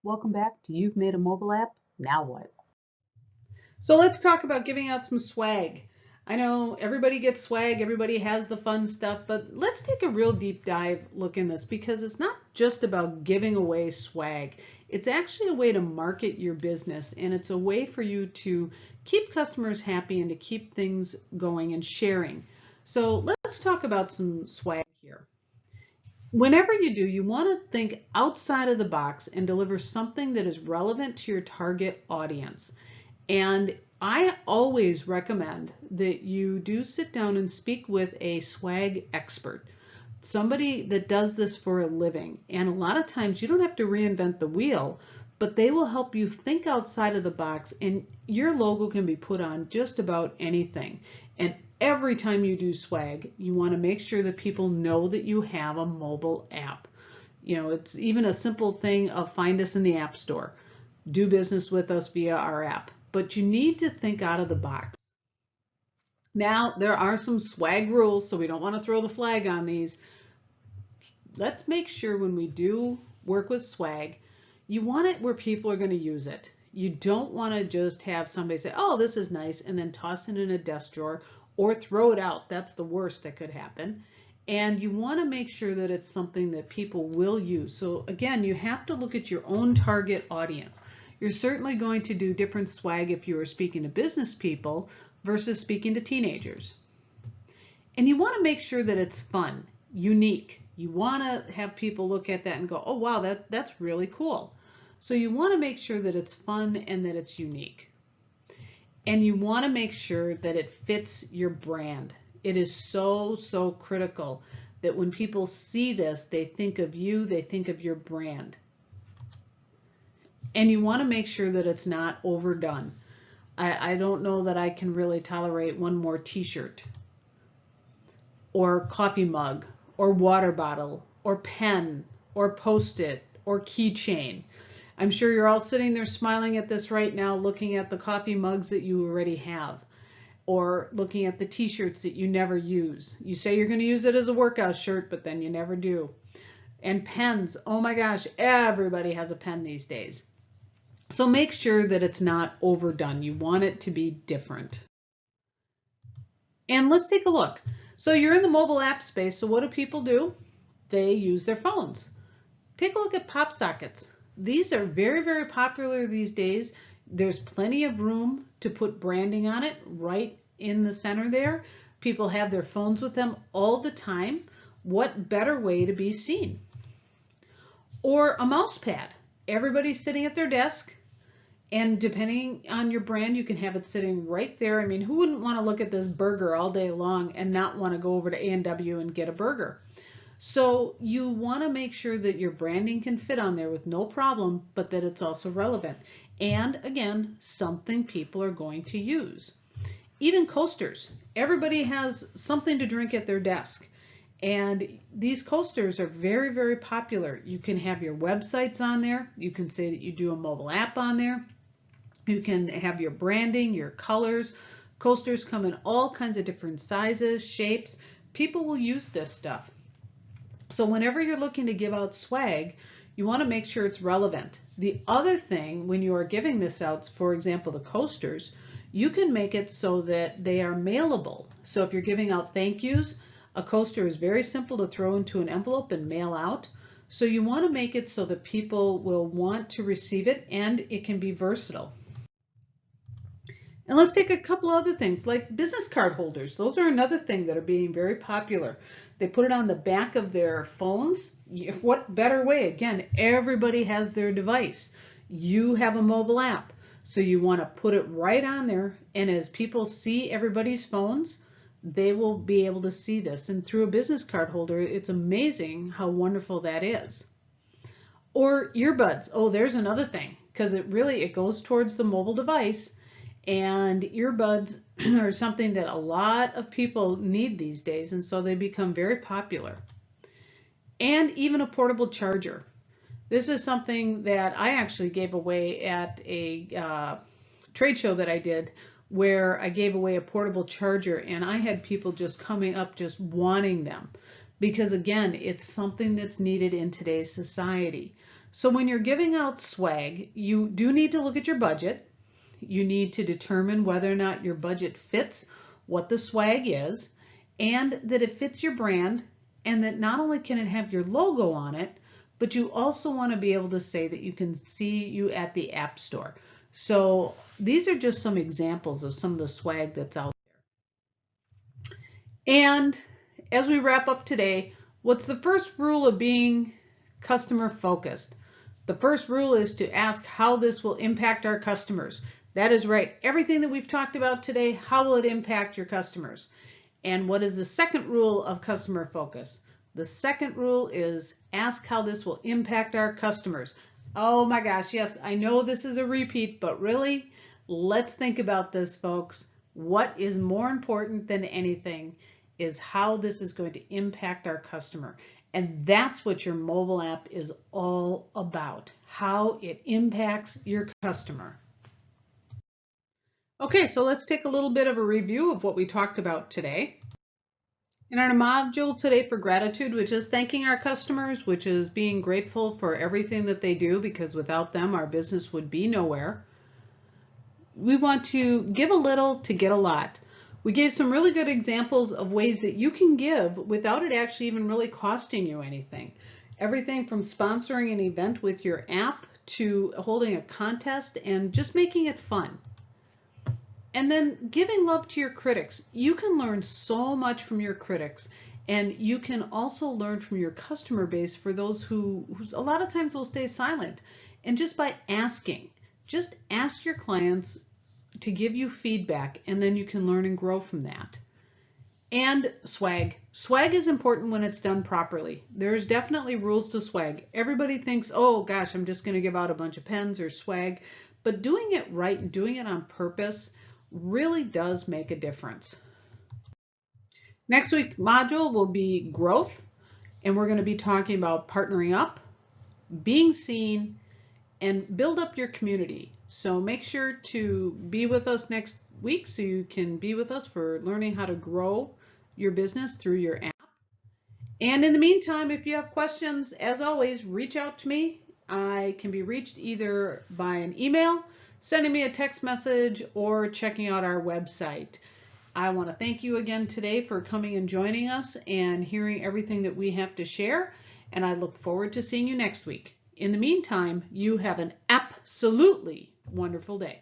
Welcome back to You've Made a Mobile App. Now what? So let's talk about giving out some swag. I know everybody gets swag, everybody has the fun stuff, but let's take a real deep dive look in this because it's not just about giving away swag. It's actually a way to market your business, and it's a way for you to keep customers happy and to keep things going and sharing. So let's talk about some swag here. Whenever you do, you want to think outside of the box and deliver something that is relevant to your target audience. And I always recommend that you do sit down and speak with a swag expert, somebody that does this for a living. And a lot of times you don't have to reinvent the wheel, but they will help you think outside of the box, and your logo can be put on just about anything. And every time you do swag, you want to make sure that people know that you have a mobile app. It's even a simple thing of find us in the App Store, do business with us via our app. But you need to think out of the box. Now, there are some swag rules, so we don't want to throw the flag on these. Let's make sure when we do work with swag, you want it where people are going to use it. You don't want to just have somebody say, oh, this is nice, and then toss it in a desk drawer or throw it out. That's the worst that could happen. And you want to make sure that it's something that people will use. So again, you have to look at your own target audience. You're certainly going to do different swag if you are speaking to business people versus speaking to teenagers. And you want to make sure that it's fun, unique. You want to have people look at that and go, oh, wow, that's really cool. So you want to make sure that it's fun and that it's unique. And you want to make sure that it fits your brand. It is so critical that when people see this, they think of you, they think of your brand. And you want to make sure that it's not overdone. I don't know that I can really tolerate one more t-shirt or coffee mug or water bottle or pen or post-it or keychain. I'm sure you're all sitting there smiling at this right now, looking at the coffee mugs that you already have, or looking at the t-shirts that you never use. You say you're going to use it as a workout shirt, but then you never do. And pens, oh my gosh, everybody has a pen these days. So make sure that it's not overdone. You want it to be different. And let's take a look. So you're in the mobile app space, so what do people do? They use their phones. Take a look at pop sockets. These are very popular these days. There's plenty of room to put branding on it right in the center there. People have their phones with them all the time. What better way to be seen? Or a mouse pad. Everybody's sitting at their desk, and depending on your brand, you can have it sitting right there. I mean, who wouldn't want to look at this burger all day long and not want to go over to A&W and get a burger? So you want to make sure that your branding can fit on there with no problem, but that it's also relevant. And again, something people are going to use. Even coasters. Everybody has something to drink at their desk. And these coasters are very popular. You can have your websites on there. You can say that you do a mobile app on there. You can have your branding, your colors. Coasters come in all kinds of different sizes, shapes. People will use this stuff. So whenever you're looking to give out swag, you want to make sure it's relevant. The other thing when you are giving this out, for example, the coasters, you can make it so that they are mailable. So if you're giving out thank yous, a coaster is very simple to throw into an envelope and mail out. So you want to make it so that people will want to receive it, and it can be versatile. And let's take a couple other things like business card holders. Those are another thing that are being very popular. They put it on the back of their phones. What better way? Again, everybody has their device. You have a mobile app, so you want to put it right on there. And as people see everybody's phones, they will be able to see this. And through a business card holder, it's amazing how wonderful that is. Or earbuds. Oh, there's another thing, because it goes towards the mobile device. And earbuds are something that a lot of people need these days, and so they become very popular. And even a portable charger. This is something that I actually gave away at a trade show that I did, where I gave away a portable charger, and I had people just coming up just wanting them because again, it's something that's needed in today's society. So when you're giving out swag, you do need to look at your budget. You need to determine whether or not your budget fits what the swag is, and that it fits your brand, and that not only can it have your logo on it, but you also want to be able to say that you can see you at the App Store. So these are just some examples of some of the swag that's out there. And as we wrap up today, what's the first rule of being customer focused? The first rule is to ask how this will impact our customers. That is right. Everything that we've talked about today, how will it impact your customers? And what is the second rule of customer focus? The second rule is ask how this will impact our customers. Oh my gosh, yes, I know this is a repeat, but really, let's think about this, folks. What is more important than anything is how this is going to impact our customer. And that's what your mobile app is all about, how it impacts your customer. Okay, so let's take a little bit of a review of what we talked about today. In our module today for gratitude, which is thanking our customers, which is being grateful for everything that they do, because without them, our business would be nowhere. We want to give a little to get a lot. We gave some really good examples of ways that you can give without it actually even really costing you anything. Everything from sponsoring an event with your app to holding a contest and just making it fun. And then giving love to your critics. You can learn so much from your critics, and you can also learn from your customer base for those who a lot of times will stay silent. And just by asking, just ask your clients to give you feedback, and then you can learn and grow from that. And swag. Swag is important when it's done properly. There's definitely rules to swag. Everybody thinks, oh gosh, I'm just going to give out a bunch of pens or swag, but doing it right and doing it on purpose really does make a difference. Next week's module will be growth, and we're going to be talking about partnering up, being seen, and build up your community. So make sure to be with us next week so you can be with us for learning how to grow your business through your app. And in the meantime, if you have questions, as always, reach out to me. I can be reached either by an email, sending me a text message, or checking out our website. I want to thank you again today for coming and joining us and hearing everything that we have to share, and I look forward to seeing you next week. In the meantime, you have an absolutely wonderful day.